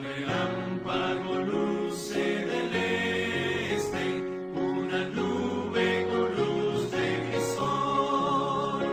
relámpago luce del este, una nube con luz de sol,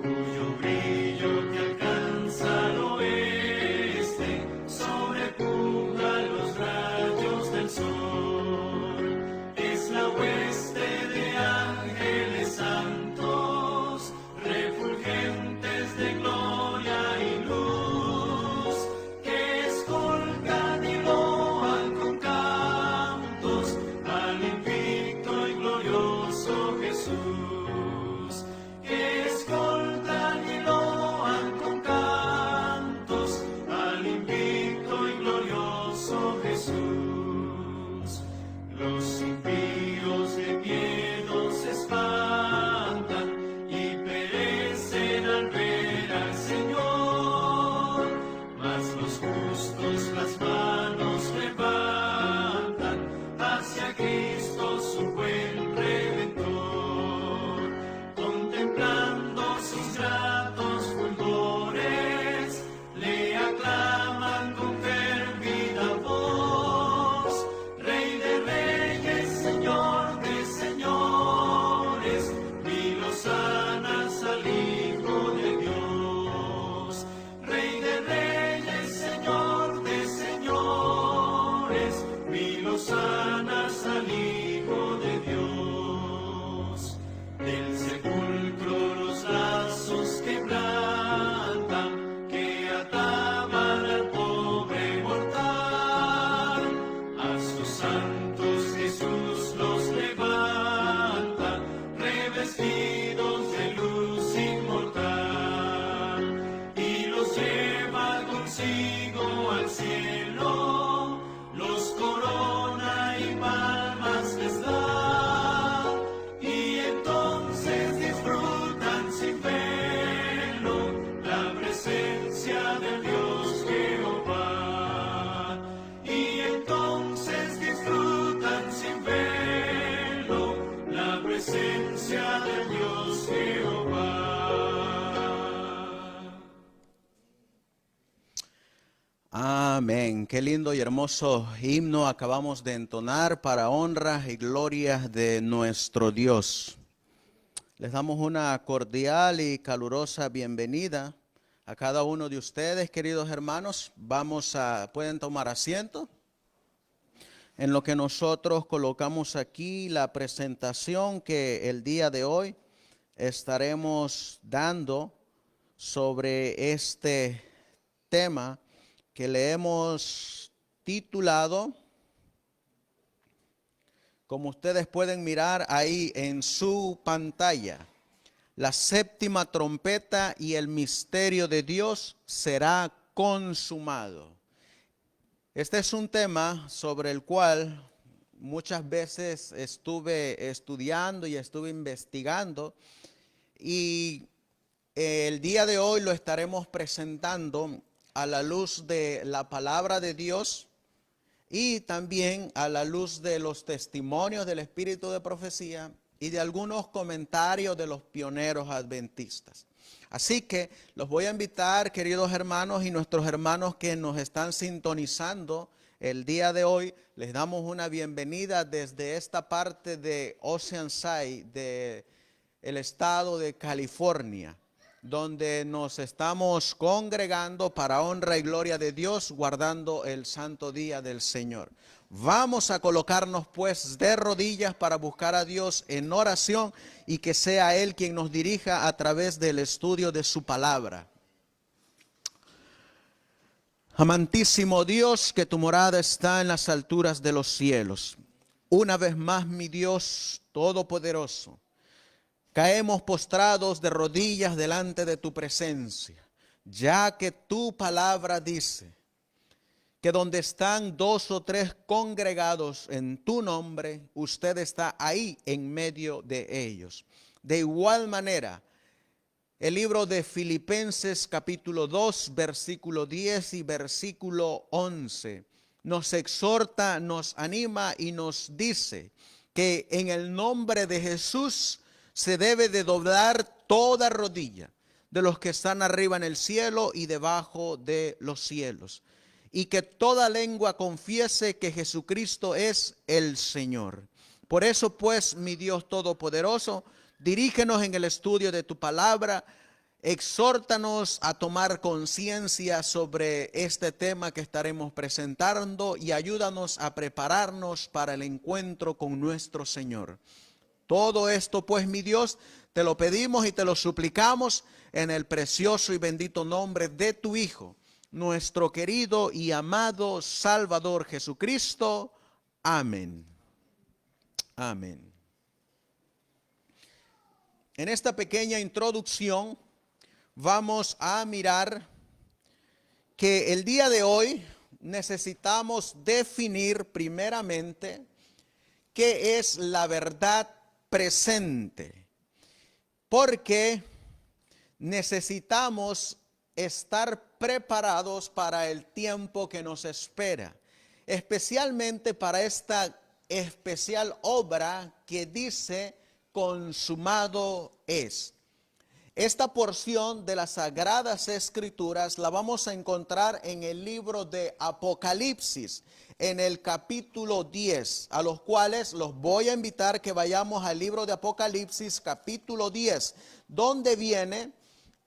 cuyo brillo que alcanza al oeste, sobrepuja los rayos del sol. Es la hueste de ángeles santos, refulgentes de gloria y luz, que escoltan y loan con cantos al invicto y glorioso Jesús. Que escoltan y loan con cantos al invicto y glorioso Jesús. Los impíos de miedo se espantan y perecen al ver al Señor, mas los justos las manos levantan hacia Cristo su buen Redentor, contemplando sus gratos fulgores, le aclaman con fervida voz, Rey de reyes, Señor de señores, y los sanas al Hijo de Dios. Rey de reyes, Señor de señores, y los sanas al Hijo de Dios. Del sepulcro los lazos quebrantan, que ataban al pobre mortal. A sus santos Jesús los levanta, revestidos de luz inmortal, y los lleva consigo al cielo, los corona y palmas les da, y entonces disfrutan sin velo la presencia de Dios Jehová. Y entonces disfrutan sin velo la presencia de Dios Jehová. Amén. Qué lindo y hermoso himno acabamos de entonar para honra y gloria de nuestro Dios. Les damos una cordial y calurosa bienvenida a cada uno de ustedes, queridos hermanos. Pueden tomar asiento. En lo que nosotros colocamos aquí la presentación que el día de hoy estaremos dando sobre este tema que le hemos titulado, como ustedes pueden mirar ahí en su pantalla, la séptima trompeta y el misterio de Dios será consumado. Este es un tema sobre el cual muchas veces estuve estudiando y estuve investigando, y el día de hoy lo estaremos presentando a la luz de la palabra de Dios y también a la luz de los testimonios del espíritu de profecía y de algunos comentarios de los pioneros adventistas. Así que los voy a invitar, queridos hermanos y nuestros hermanos que nos están sintonizando el día de hoy, les damos una bienvenida desde esta parte de Oceanside, del estado de California, donde nos estamos congregando para honra y gloria de Dios, guardando el santo día del Señor. Vamos a colocarnos pues de rodillas para buscar a Dios en oración y que sea Él quien nos dirija a través del estudio de su palabra. Amantísimo Dios, que tu morada está en las alturas de los cielos. Una vez más, mi Dios todopoderoso, caemos postrados de rodillas delante de tu presencia, ya que tu palabra dice que donde están 2 o 3 congregados en tu nombre, usted está ahí en medio de ellos. De igual manera, el libro de Filipenses capítulo 2, versículo 10 y versículo 11 nos exhorta, nos anima y nos dice que en el nombre de Jesús se debe de doblar toda rodilla de los que están arriba en el cielo y debajo de los cielos, y que toda lengua confiese que Jesucristo es el Señor. Por eso pues, mi Dios Todopoderoso, dirígenos en el estudio de tu palabra, exhórtanos a tomar conciencia sobre este tema que estaremos presentando y ayúdanos a prepararnos para el encuentro con nuestro Señor. Todo esto pues, mi Dios, te lo pedimos y te lo suplicamos en el precioso y bendito nombre de tu Hijo, nuestro querido y amado Salvador Jesucristo. Amén. Amén. En esta pequeña introducción vamos a mirar que el día de hoy necesitamos definir primeramente qué es la verdad presente, porque necesitamos estar preparados para el tiempo que nos espera, especialmente para esta especial obra que dice consumado es. Esta porción de las Sagradas Escrituras la vamos a encontrar en el libro de Apocalipsis, en el capítulo 10, a los cuales los voy a invitar que vayamos al libro de Apocalipsis, capítulo 10, donde viene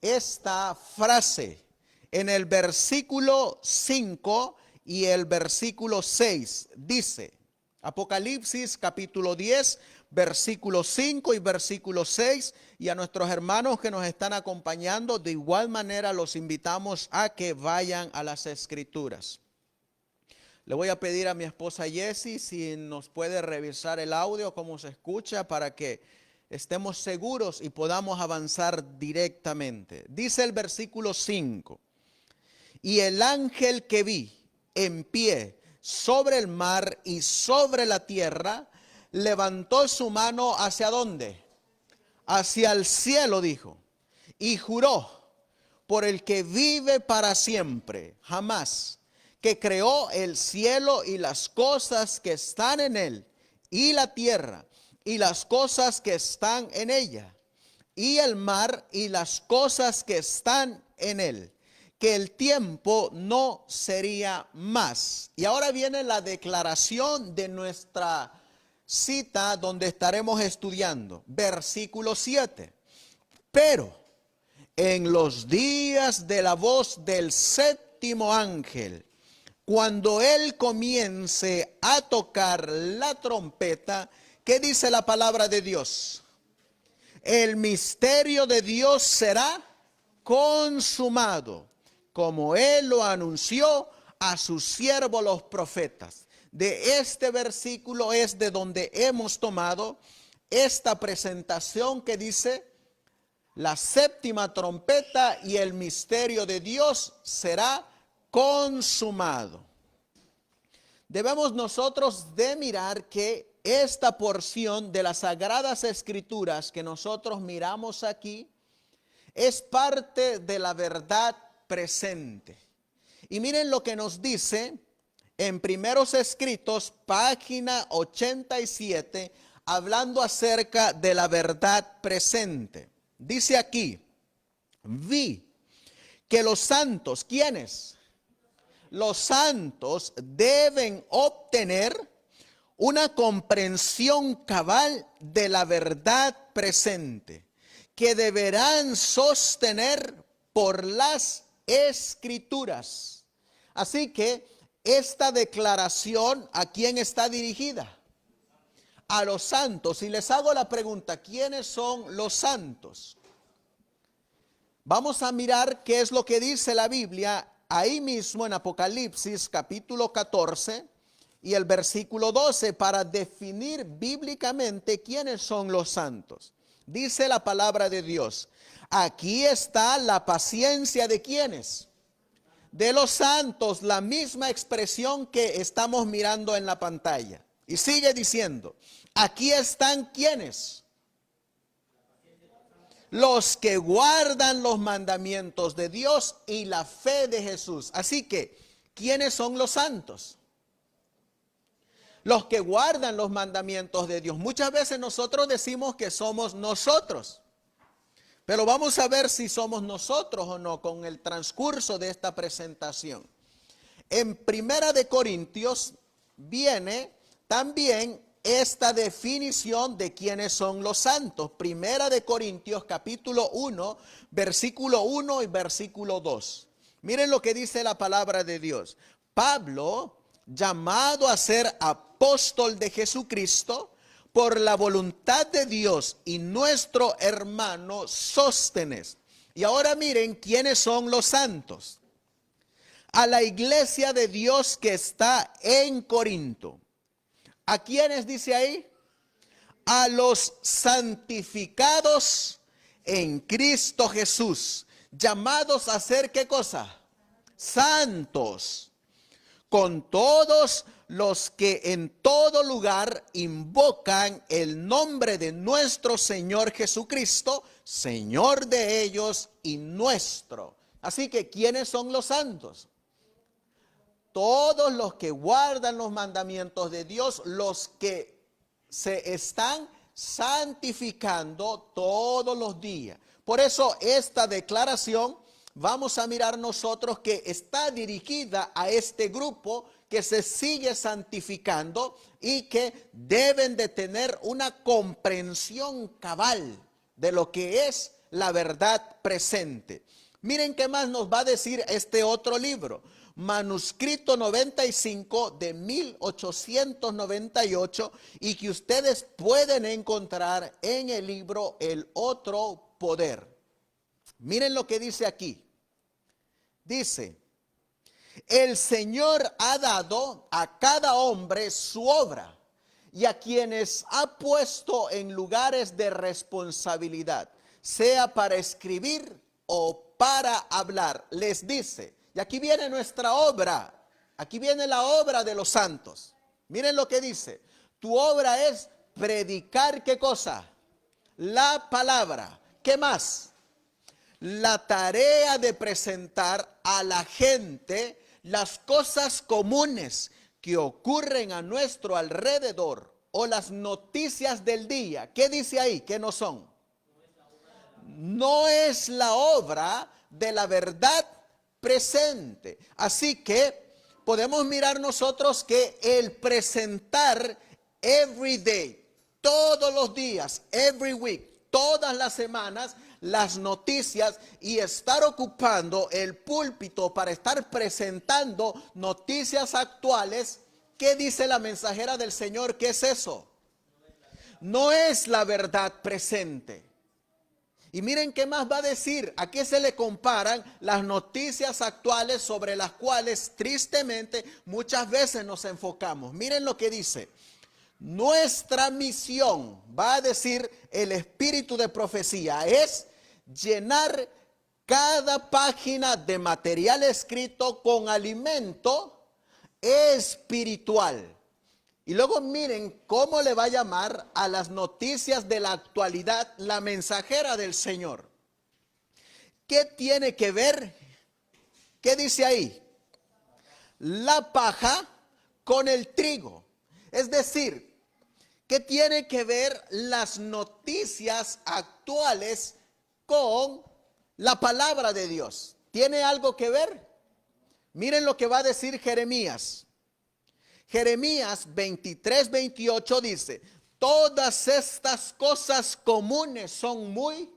esta frase en el versículo 5 y el versículo 6. Dice, Apocalipsis capítulo 10, versículo 5 y versículo 6, y a nuestros hermanos que nos están acompañando, de igual manera los invitamos a que vayan a las Escrituras. Le voy a pedir a mi esposa Jessie si nos puede revisar el audio, cómo se escucha, para que estemos seguros y podamos avanzar directamente. Dice el versículo 5, y el ángel que vi en pie sobre el mar y sobre la tierra, levantó su mano ¿hacia dónde? Hacia el cielo, dijo, y juró por el que vive para siempre, jamás, que creó el cielo y las cosas que están en él, y la tierra y las cosas que están en ella, y el mar y las cosas que están en él, que el tiempo no sería más. Y ahora viene la declaración de nuestra cita donde estaremos estudiando. Versículo 7. Pero en los días de la voz del séptimo ángel, cuando él comience a tocar la trompeta, ¿qué dice la palabra de Dios? El misterio de Dios será consumado, como él lo anunció a sus siervos los profetas. De este versículo es de donde hemos tomado esta presentación que dice, la séptima trompeta y el misterio de Dios será consumado. Debemos nosotros de mirar que esta porción de las Sagradas Escrituras que nosotros miramos aquí es parte de la verdad presente. Y miren lo que nos dice en Primeros Escritos, página 87, hablando acerca de la verdad presente. Dice aquí, vi que los santos, ¿quiénes? Los santos deben obtener una comprensión cabal de la verdad presente, que deberán sostener por las Escrituras. Así que esta declaración, ¿a quién está dirigida? A los santos. Y les hago la pregunta, ¿quiénes son los santos? Vamos a mirar qué es lo que dice la Biblia ahí mismo en Apocalipsis capítulo 14 y el versículo 12 para definir bíblicamente quiénes son los santos. Dice la palabra de Dios, aquí está la paciencia de ¿quiénes? De los santos, la misma expresión que estamos mirando en la pantalla. Y sigue diciendo, aquí están ¿quiénes? Los que guardan los mandamientos de Dios y la fe de Jesús. Así que, ¿quiénes son los santos? Los que guardan los mandamientos de Dios. Muchas veces nosotros decimos que somos nosotros. Pero vamos a ver si somos nosotros o no con el transcurso de esta presentación. En Primera de Corintios viene también esta definición de quiénes son los santos. Primera de Corintios capítulo 1, versículo 1 y versículo 2. Miren lo que dice la palabra de Dios. Pablo, llamado a ser apóstol de Jesucristo por la voluntad de Dios, y nuestro hermano Sóstenes. Y ahora miren quiénes son los santos. A la iglesia de Dios que está en Corinto. ¿A quiénes dice ahí? A los santificados en Cristo Jesús, llamados a ser, ¿qué cosa? Santos. Con todos los que en todo lugar invocan el nombre de nuestro Señor Jesucristo, Señor de ellos y nuestro. Así que, ¿quiénes son los santos? Todos los que guardan los mandamientos de Dios, los que se están santificando todos los días. Por eso esta declaración vamos a mirar nosotros que está dirigida a este grupo que se sigue santificando y que deben de tener una comprensión cabal de lo que es la verdad presente. Miren qué más nos va a decir este otro libro. Manuscrito 95 de 1898 y que ustedes pueden encontrar en el libro El Otro Poder. Miren lo que dice aquí. Dice, el Señor ha dado a cada hombre su obra y a quienes ha puesto en lugares de responsabilidad, sea para escribir o para hablar, les dice. Y aquí viene nuestra obra, aquí viene la obra de los santos. Miren lo que dice, tu obra es predicar, ¿qué cosa? La palabra. ¿Qué más? La tarea de presentar a la gente las cosas comunes que ocurren a nuestro alrededor o las noticias del día. ¿Qué dice ahí? ¿Qué no son? No es la obra de la verdad presente. Así que podemos mirar nosotros que el presentar every day, todos los días, every week, todas las semanas, las noticias y estar ocupando el púlpito para estar presentando noticias actuales. ¿Qué dice la mensajera del Señor? ¿Qué es eso? No es la verdad presente. Y miren qué más va a decir. ¿A qué se le comparan las noticias actuales sobre las cuales tristemente muchas veces nos enfocamos? Miren lo que dice. Nuestra misión, va a decir el espíritu de profecía, es llenar cada página de material escrito con alimento espiritual. Y luego miren cómo le va a llamar a las noticias de la actualidad la mensajera del Señor. ¿Qué tiene que ver? ¿Qué dice ahí? La paja con el trigo. Es decir, ¿qué tiene que ver las noticias actuales con la palabra de Dios? ¿Tiene algo que ver? Miren lo que va a decir Jeremías. Jeremías 23:28 dice, todas estas cosas comunes son muy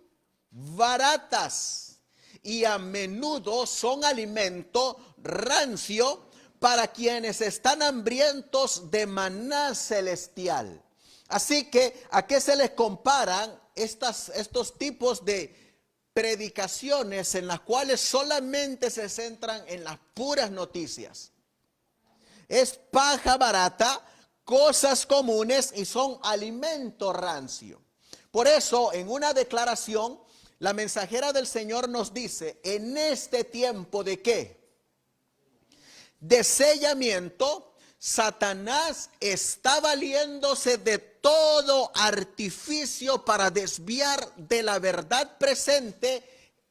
baratas y a menudo son alimento rancio para quienes están hambrientos de maná celestial. Así que, ¿a qué se les comparan estos tipos de predicaciones en las cuales solamente se centran en las puras noticias? Es paja barata, cosas comunes y son alimento rancio. Por eso, en una declaración, la mensajera del Señor nos dice, en este tiempo de ¿qué? De sellamiento, Satanás está valiéndose de todo artificio para desviar de la verdad presente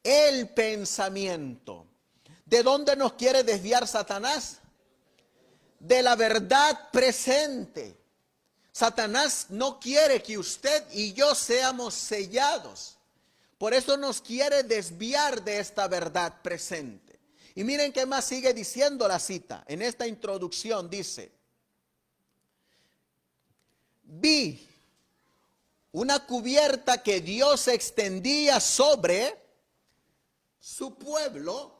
el pensamiento. ¿De dónde nos quiere desviar Satanás? De la verdad presente. Satanás no quiere que usted y yo seamos sellados. Por eso nos quiere desviar de esta verdad presente. Y miren qué más sigue diciendo la cita. En esta introducción dice: vi una cubierta que Dios extendía sobre su pueblo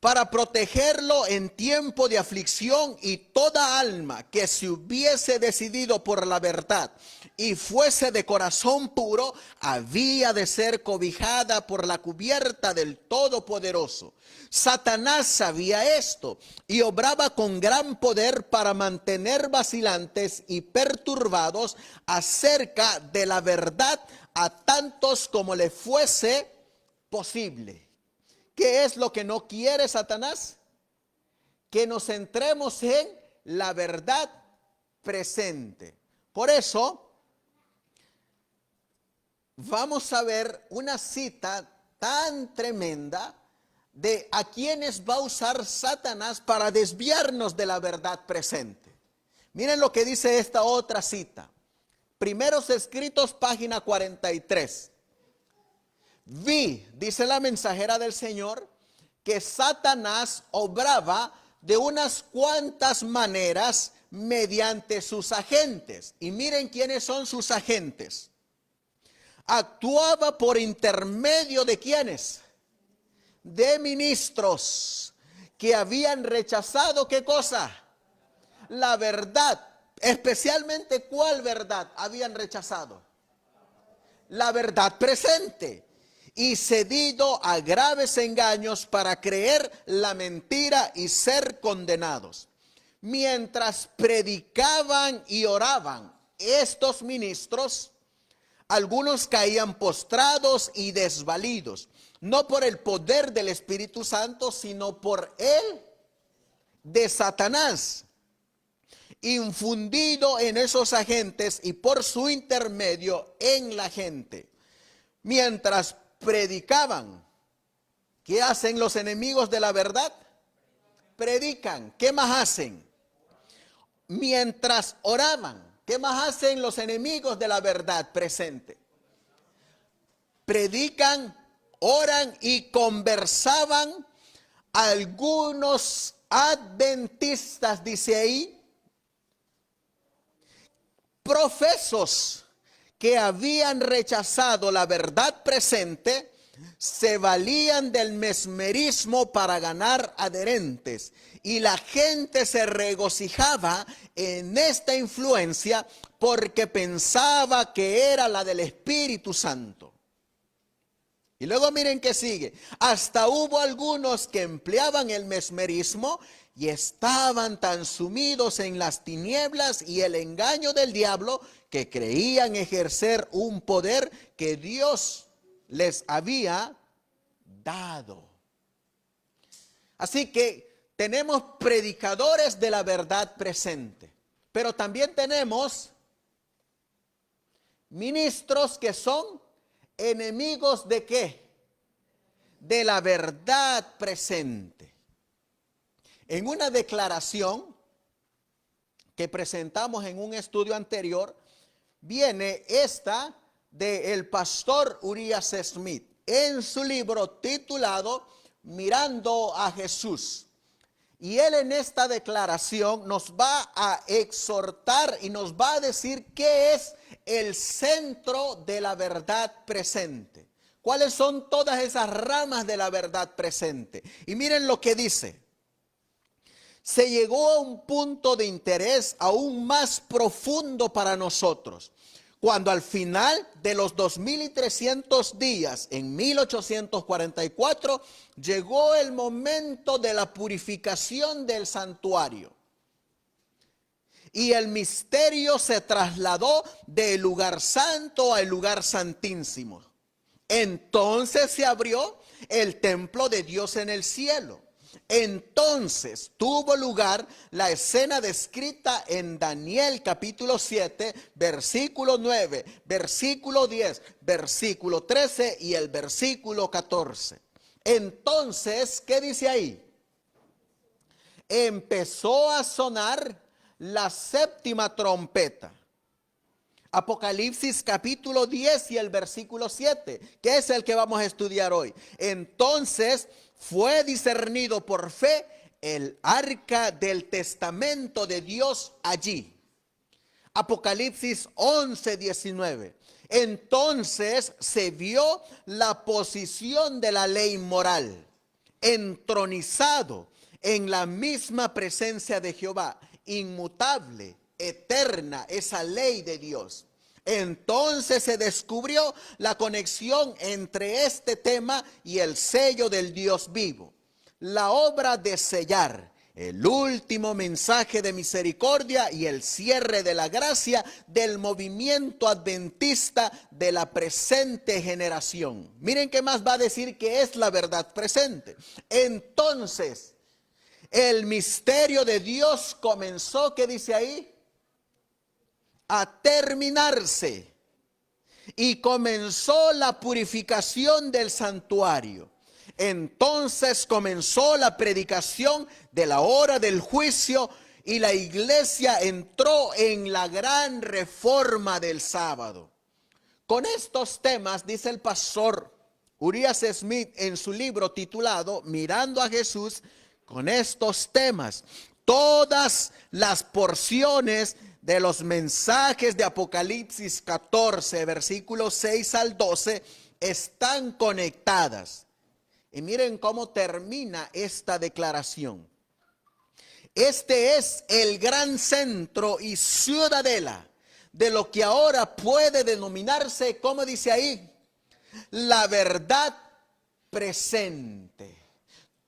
para protegerlo en tiempo de aflicción, y toda alma que se hubiese decidido por la verdad y fuese de corazón puro, había de ser cobijada por la cubierta del Todopoderoso. Satanás sabía esto y obraba con gran poder para mantener vacilantes y perturbados acerca de la verdad a tantos como le fuese posible. ¿Qué es lo que no quiere Satanás? Que nos centremos en la verdad presente. Por eso, vamos a ver una cita tan tremenda de a quienes va a usar Satanás para desviarnos de la verdad presente. Miren lo que dice esta otra cita. Primeros Escritos, página 43. Vi, dice la mensajera del Señor, que Satanás obraba de unas cuantas maneras mediante sus agentes. Y miren quiénes son sus agentes. Actuaba por intermedio de ¿quiénes? De ministros que habían rechazado ¿qué cosa? La verdad. Especialmente, ¿cuál verdad habían rechazado? La verdad presente. Y cedido a graves engaños para creer la mentira y ser condenados. Mientras predicaban y oraban estos ministros, algunos caían postrados y desvalidos, no por el poder del Espíritu Santo, sino por el de Satanás, infundido en esos agentes y por su intermedio en la gente. Mientras predicaban, ¿qué hacen los enemigos de la verdad? Predican. ¿Qué más hacen? Mientras oraban, ¿qué más hacen los enemigos de la verdad presente? Predican, oran y conversaban. Algunos adventistas, dice ahí, profesos que habían rechazado la verdad presente, se valían del mesmerismo para ganar adherentes, y la gente se regocijaba en esta influencia porque pensaba que era la del Espíritu Santo. Y luego miren que sigue. Hasta hubo algunos que empleaban el mesmerismo y estaban tan sumidos en las tinieblas y el engaño del diablo que creían ejercer un poder que Dios les había dado. Así que tenemos predicadores de la verdad presente, pero también tenemos ministros que son enemigos ¿de qué? De la verdad presente. En una declaración que presentamos en un estudio anterior, viene esta del pastor Urias Smith en su libro titulado Mirando a Jesús. Y él en esta declaración nos va a exhortar y nos va a decir qué es el centro de la verdad presente. ¿Cuáles son todas esas ramas de la verdad presente? Y miren lo que dice. Se llegó a un punto de interés aún más profundo para nosotros, cuando al final de los 2300 días, en 1844, llegó el momento de la purificación del santuario. Y el misterio se trasladó del lugar santo al lugar santísimo. Entonces se abrió el templo de Dios en el cielo. Entonces tuvo lugar la escena descrita en Daniel capítulo 7, versículo 9, versículo 10, versículo 13 y el versículo 14. Entonces, ¿qué dice ahí? Empezó a sonar la séptima trompeta. Apocalipsis capítulo 10 y el versículo 7, que es el que vamos a estudiar hoy. Entonces fue discernido por fe el arca del testamento de Dios allí. Apocalipsis 11:19. Entonces se vio la posición de la ley moral, entronizado en la misma presencia de Jehová, inmutable, eterna, esa ley de Dios. Entonces se descubrió la conexión entre este tema y el sello del Dios vivo. La obra de sellar, el último mensaje de misericordia y el cierre de la gracia del movimiento adventista de la presente generación. Miren qué más va a decir que es la verdad presente. Entonces, el misterio de Dios comenzó, ¿qué dice ahí? A terminarse, y comenzó la purificación del santuario. Entonces comenzó la predicación de la hora del juicio y la iglesia entró en la gran reforma del sábado. Con estos temas, dice el pastor Urias Smith en su libro titulado Mirando a Jesús, con estos temas, todas las porciones de los mensajes de Apocalipsis 14, versículos 6 al 12, están conectadas. Y miren cómo termina esta declaración. Este es el gran centro y ciudadela de lo que ahora puede denominarse, ¿cómo dice ahí? La verdad presente.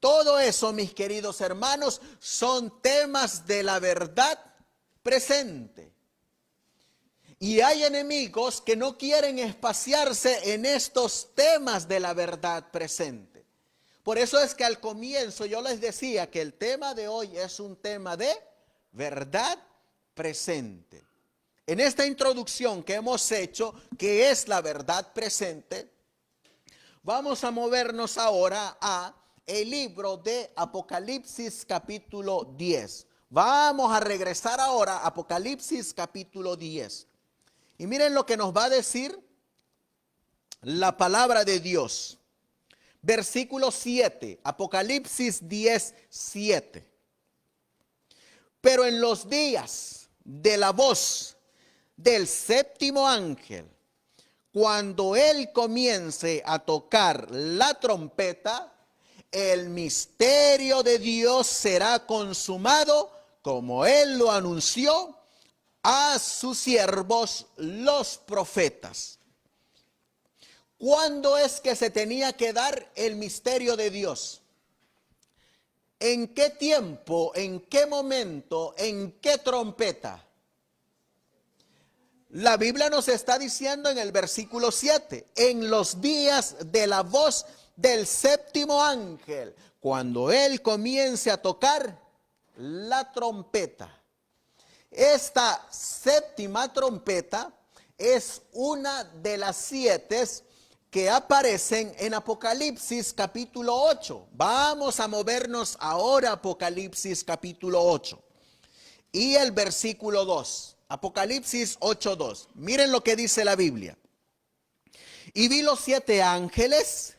Todo eso, mis queridos hermanos, son temas de la verdad presente. Y hay enemigos que no quieren espaciarse en estos temas de la verdad presente. Por eso es que al comienzo yo les decía que el tema de hoy es un tema de verdad presente. En esta introducción que hemos hecho, que es la verdad presente, vamos a movernos ahora a el libro de Apocalipsis capítulo 10. Vamos a regresar ahora a Apocalipsis capítulo 10. Y miren lo que nos va a decir la palabra de Dios. Versículo 7, Apocalipsis 10, 7. Pero en los días de la voz del séptimo ángel, cuando él comience a tocar la trompeta, el misterio de Dios será consumado como él lo anunció a sus siervos los profetas. ¿Cuándo es que se tenía que dar el misterio de Dios? ¿En qué tiempo, en qué momento, en qué trompeta? La Biblia nos está diciendo en el versículo 7, en los días de la voz del séptimo ángel, cuando él comience a tocar la trompeta. Esta séptima trompeta es una de las 7 que aparecen en Apocalipsis capítulo 8. Vamos a movernos ahora a Apocalipsis capítulo 8 y el versículo 2. Apocalipsis 8:2. Miren lo que dice la Biblia. Y vi los 7 ángeles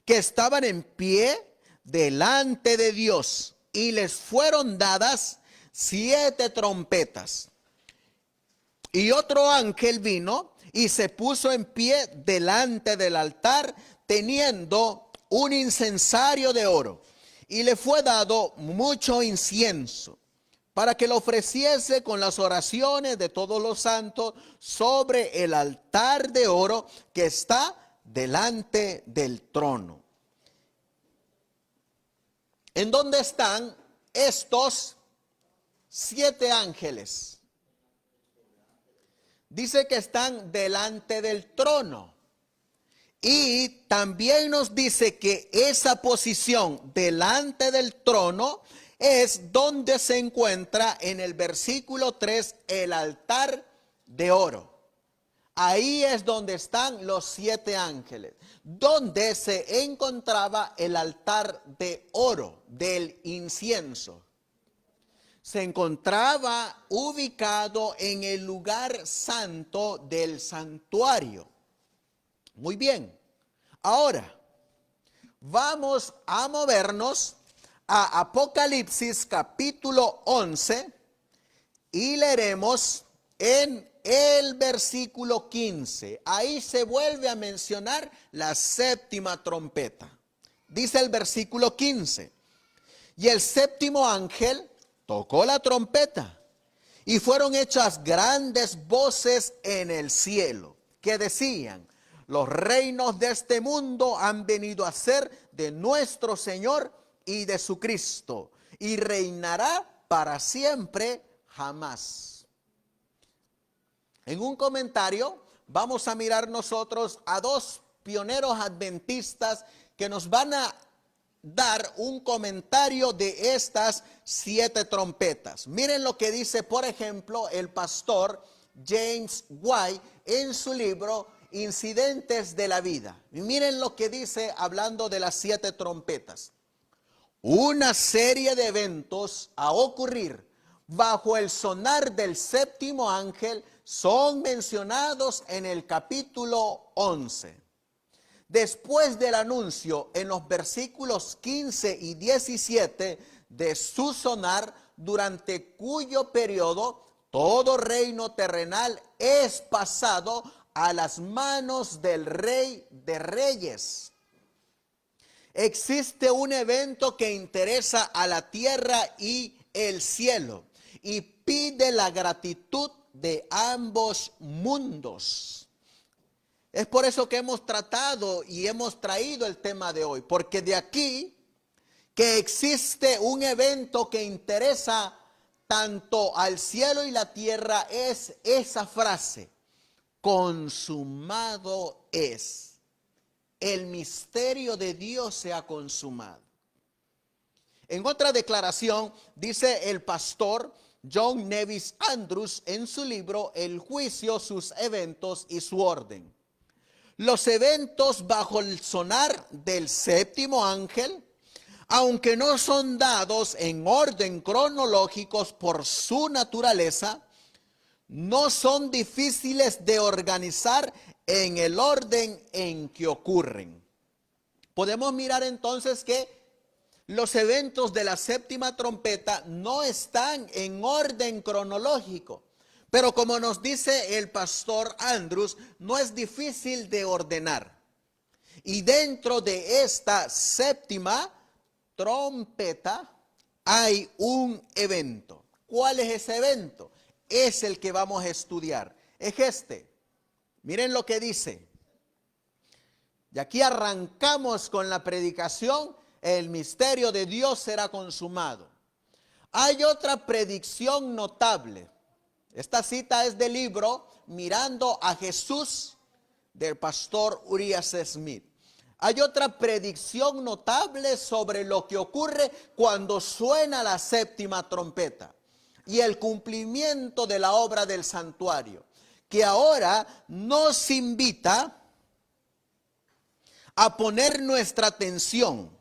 que estaban en pie delante de Dios, y les fueron dadas 7 trompetas. Y otro ángel vino y se puso en pie delante del altar, teniendo un incensario de oro, y le fue dado mucho incienso, para que lo ofreciese con las oraciones de todos los santos sobre el altar de oro que está delante del trono. ¿En dónde están estos 7 ángeles? Dice que están delante del trono. Y también nos dice que esa posición delante del trono es donde se encuentra en el versículo 3 el altar de oro. Ahí es donde están los 7 ángeles, donde se encontraba el altar de oro del incienso. Se encontraba ubicado en el lugar santo del santuario. Muy bien. Ahora, Vamos a movernos a Apocalipsis capítulo 11 y leeremos en el versículo 15. Ahí se vuelve a mencionar la séptima trompeta. Dice el versículo 15: y el séptimo ángel tocó la trompeta, y fueron hechas grandes voces en el cielo, que decían: los reinos de este mundo han venido a ser de nuestro Señor y de su Cristo, y reinará para siempre jamás. En un comentario vamos a mirar nosotros a dos pioneros adventistas que nos van a dar un comentario de estas 7 trompetas. Miren lo que dice, por ejemplo, el pastor James White en su libro Incidentes de la Vida. Y miren lo que dice hablando de las 7 trompetas. Una serie de eventos a ocurrir bajo el sonar del séptimo ángel son mencionados en el capítulo 11. Después del anuncio en los versículos 15 y 17 de su sonar, durante cuyo periodo todo reino terrenal es pasado a las manos del Rey de Reyes. Existe un evento que interesa a la tierra y el cielo y pide la gratitud de ambos mundos. Es por eso que hemos tratado y hemos traído el tema de hoy, porque de aquí que existe un evento que interesa tanto al cielo y la tierra es esa frase: consumado es. El misterio de Dios se ha consumado. En otra declaración dice el pastor John Nevis Andrews en su libro El juicio, sus eventos y su orden. Los eventos bajo el sonar del séptimo ángel, aunque no son dados en orden cronológicos por su naturaleza, no son difíciles de organizar en el orden en que ocurren. Podemos mirar entonces que los eventos de la séptima trompeta no están en orden cronológico, pero como nos dice el pastor Andrews, no es difícil de ordenar. Y dentro de esta séptima trompeta hay un evento. ¿Cuál es ese evento? Es el que vamos a estudiar. Es este. Miren lo que dice. Y aquí arrancamos con la predicación. El misterio de Dios será consumado. Hay otra predicción notable. Esta cita es del libro Mirando a Jesús, del pastor Urias Smith. Hay otra predicción notable sobre lo que ocurre cuando suena la séptima trompeta y el cumplimiento de la obra del santuario, que ahora nos invita a poner nuestra atención.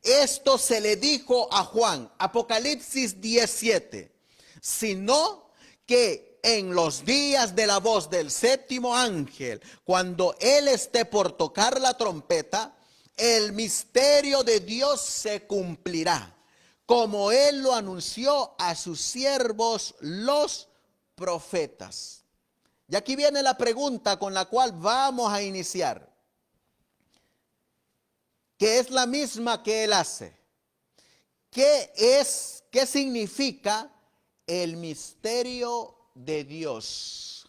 Esto se le dijo a Juan, Apocalipsis 17, sino que en los días de la voz del séptimo ángel, cuando él esté por tocar la trompeta, el misterio de Dios se cumplirá, como él lo anunció a sus siervos los profetas. Y aquí viene la pregunta con la cual vamos a iniciar, que es la misma que él hace. ¿Qué significa el misterio de Dios?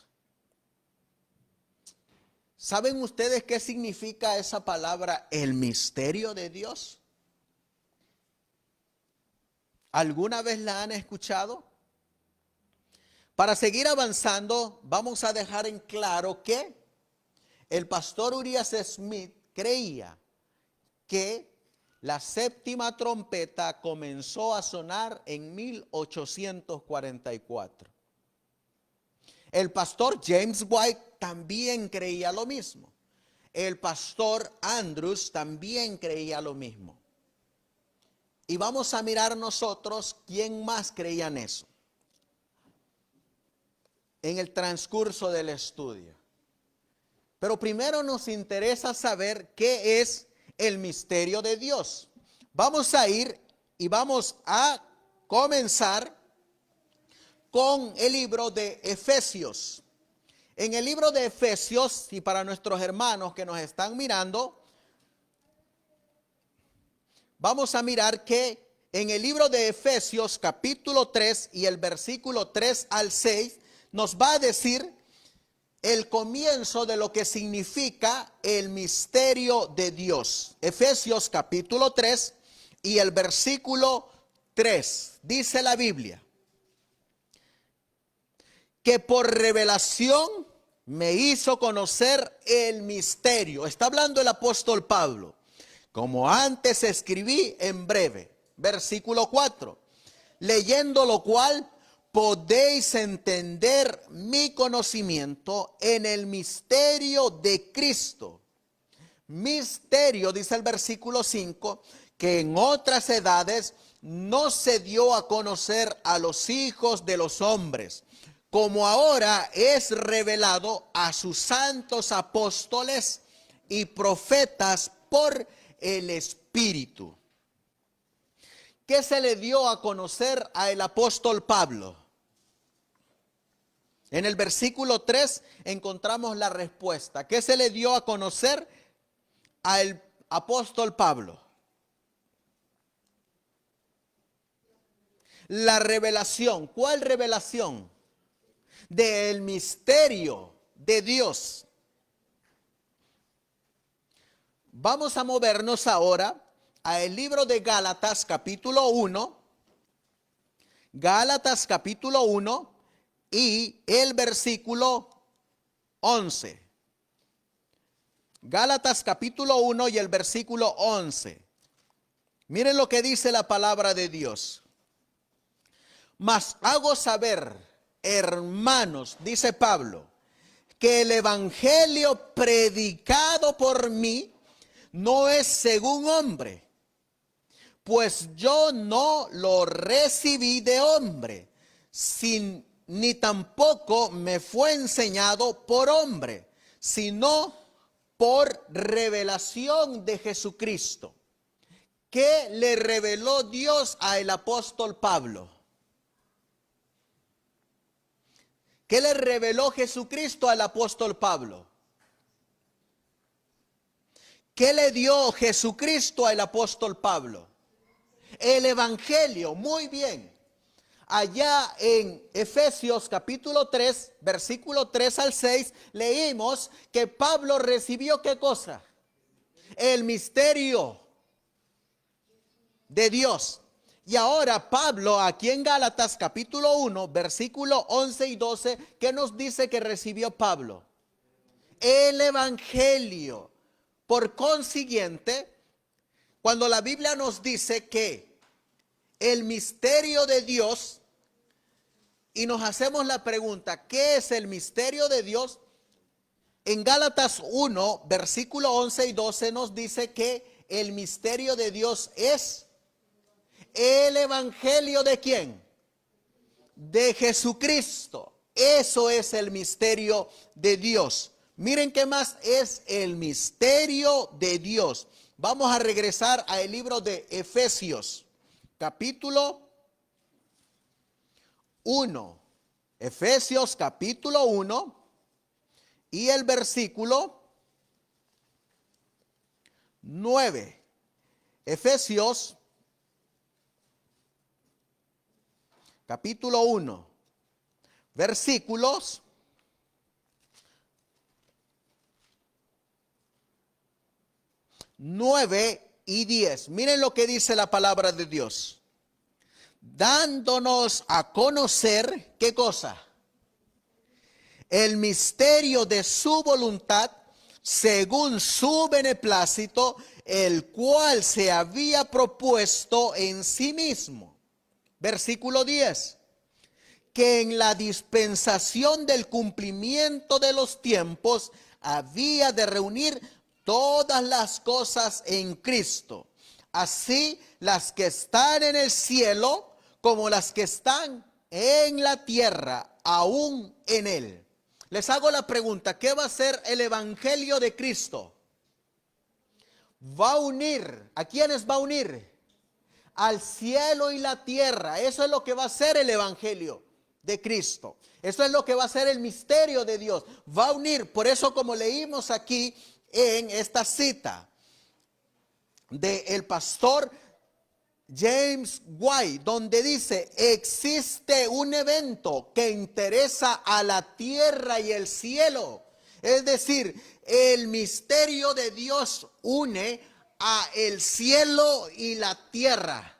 ¿Saben ustedes qué significa esa palabra, el misterio de Dios? ¿Alguna vez la han escuchado? Para seguir avanzando, vamos a dejar en claro que el pastor Urias Smith creía que la séptima trompeta comenzó a sonar en 1844. El pastor James White también creía lo mismo. El pastor Andrews también creía lo mismo. Y vamos a mirar nosotros quién más creía en eso en el transcurso del estudio. Pero primero nos interesa saber qué es el misterio de Dios. Vamos a ir y vamos a comenzar con el libro de Efesios. En el libro de Efesios, y para nuestros hermanos que nos están mirando, vamos a mirar que en el libro de Efesios capítulo 3 y el versículo 3 al 6 nos va a decir el comienzo de lo que significa el misterio de Dios. Efesios capítulo 3 y el versículo 3, dice la Biblia, que por revelación me hizo conocer el misterio. Está hablando el apóstol Pablo, como antes escribí en breve. Versículo 4, leyendo lo cual podéis entender mi conocimiento en el misterio de Cristo. Misterio, dice el versículo 5, que en otras edades no se dio a conocer a los hijos de los hombres, como ahora es revelado a sus santos apóstoles y profetas por el Espíritu. ¿Qué se le dio a conocer al apóstol Pablo? En el versículo 3 encontramos la respuesta. ¿Qué se le dio a conocer al apóstol Pablo? La revelación. ¿Cuál revelación? Del misterio de Dios. Vamos a movernos ahora al libro de Gálatas capítulo 1. Gálatas capítulo 1 y el versículo 11. Gálatas capítulo 1 y el versículo 11. Miren lo que dice la palabra de Dios. Mas hago saber, hermanos, dice Pablo, que el evangelio predicado por mí no es según hombre, pues yo no lo recibí de hombre, ni tampoco me fue enseñado por hombre, sino por revelación de Jesucristo. ¿Qué le reveló Dios al apóstol Pablo? ¿Qué le reveló Jesucristo al apóstol Pablo? ¿Qué le dio Jesucristo al apóstol Pablo? El evangelio. Muy bien. Allá en Efesios capítulo 3, versículo 3 al 6, leímos que Pablo recibió ¿qué cosa? El misterio de Dios. Y ahora Pablo, aquí en Gálatas capítulo 1, versículo 11 y 12, ¿qué nos dice que recibió Pablo? El evangelio. Por consiguiente, cuando la Biblia nos dice que el misterio de Dios, y nos hacemos la pregunta, ¿qué es el misterio de Dios? En Gálatas 1, versículo 11 y 12 nos dice que el misterio de Dios es el evangelio ¿de quién? De Jesucristo. Eso es el misterio de Dios. Miren qué más es el misterio de Dios. Vamos a regresar al libro de Efesios, capítulo 1. Efesios capítulo 1 y el versículo 9. Efesios capítulo 1, versículos 9 y 10. Miren lo que dice la palabra de Dios. Dándonos a conocer, ¿qué cosa? El misterio de su voluntad, según su beneplácito, el cual se había propuesto en sí mismo. Versículo 10. Que en la dispensación del cumplimiento de los tiempos había de reunir todas las cosas en Cristo, así las que están en el cielo como las que están en la tierra, aún en él. Les hago la pregunta, ¿qué va a ser el evangelio de Cristo? va a unir. ¿A quiénes va a unir? Al cielo y la tierra. Eso es lo que va a ser el evangelio de Cristo. Eso es lo que va a ser el misterio de Dios. Va a unir. Por eso, como leímos aquí en esta cita del pastor James White, donde dice: existe un evento que interesa a la tierra y el cielo. Es decir, el misterio de Dios une a el cielo y la tierra.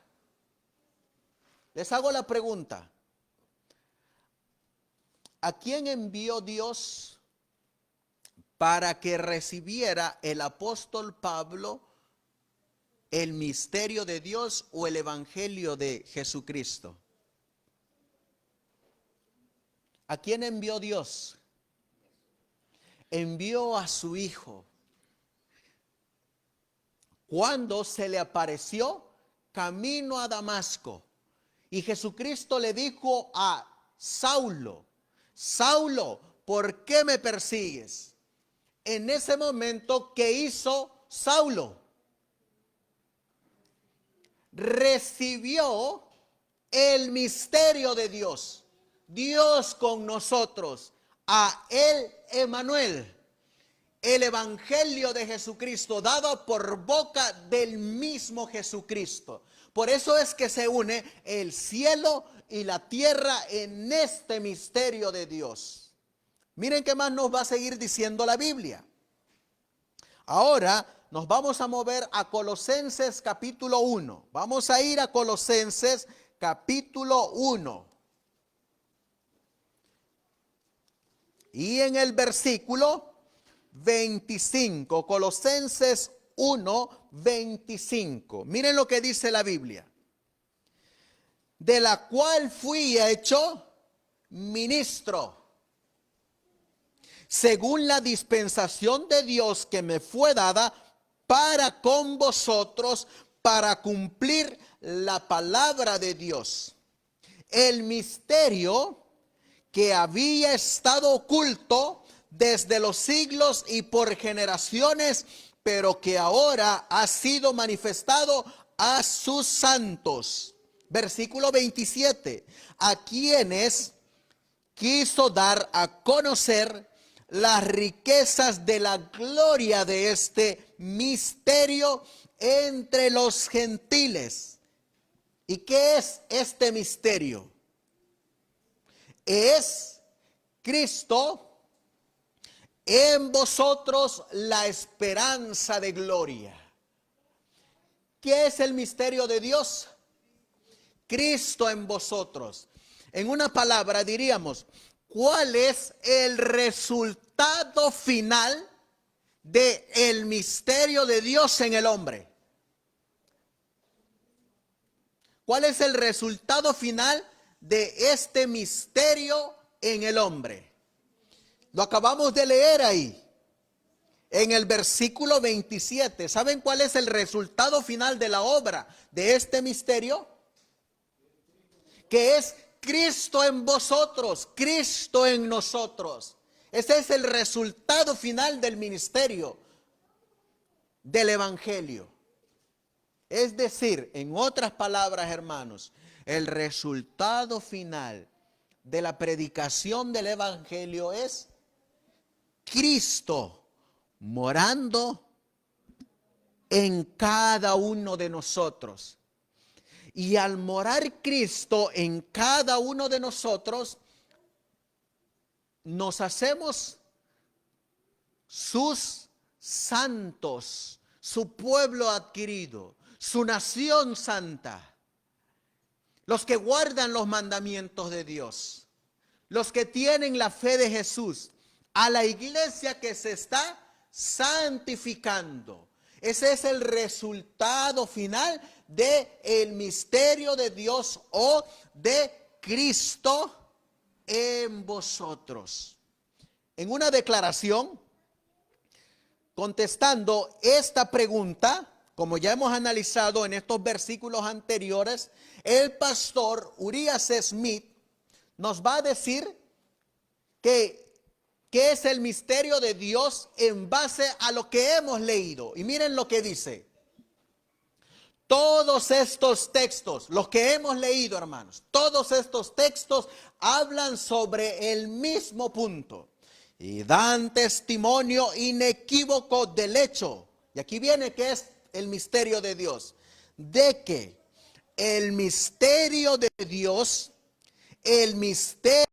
Les hago la pregunta: ¿a quién envió Dios para que recibiera el apóstol Pablo el misterio de Dios o el evangelio de Jesucristo? ¿A quién envió Dios? Envió a su Hijo. Cuando se le apareció camino a Damasco, y Jesucristo le dijo a Saulo: Saulo, ¿por qué me persigues? En ese momento, ¿qué hizo Saulo? Recibió el misterio de Dios. Dios con nosotros. A él, Emanuel, el evangelio de Jesucristo dado por boca del mismo Jesucristo. Por eso es que se une el cielo y la tierra en este misterio de Dios. Miren qué más nos va a seguir diciendo la Biblia. Ahora nos vamos a mover a Colosenses capítulo 1. Vamos a ir a Colosenses capítulo 1. Y en el versículo 25, Colosenses 1, 25. Miren lo que dice la Biblia. De la cual fui hecho ministro, según la dispensación de Dios que me fue dada para con vosotros, para cumplir la palabra de Dios. El misterio que había estado oculto desde los siglos y por generaciones, pero que ahora ha sido manifestado a sus santos. Versículo 27. A quienes quiso dar a conocer las riquezas de la gloria de este misterio entre los gentiles. ¿Y qué es este misterio? Es Cristo en vosotros, la esperanza de gloria. ¿Qué es el misterio de Dios? Cristo en vosotros. En una palabra diríamos, ¿cuál es el resultado final del misterio de Dios en el hombre? ¿Cuál es el resultado final de este misterio en el hombre? Lo acabamos de leer ahí, en el versículo 27. ¿Saben cuál es el resultado final de la obra de este misterio? Que es Cristo en vosotros, Cristo en nosotros. Ese es el resultado final del ministerio del evangelio. Es decir, en otras palabras, hermanos, el resultado final de la predicación del evangelio es Cristo morando en cada uno de nosotros. Y al morar Cristo en cada uno de nosotros, nos hacemos sus santos, su pueblo adquirido, su nación santa, los que guardan los mandamientos de Dios, los que tienen la fe de Jesús, a la iglesia que se está santificando. Ese es el resultado final del misterio de Dios o de Cristo en vosotros. En una declaración, contestando esta pregunta, como ya hemos analizado en estos versículos anteriores, el pastor Urias Smith nos va a decir que ¿Qué es el misterio de Dios en base a lo que hemos leído? Y miren lo que dice. Todos estos textos, los que hemos leído, hermanos, todos estos textos hablan sobre el mismo punto y dan testimonio inequívoco del hecho. Y aquí viene que es el misterio de Dios, de que el misterio de Dios, el misterio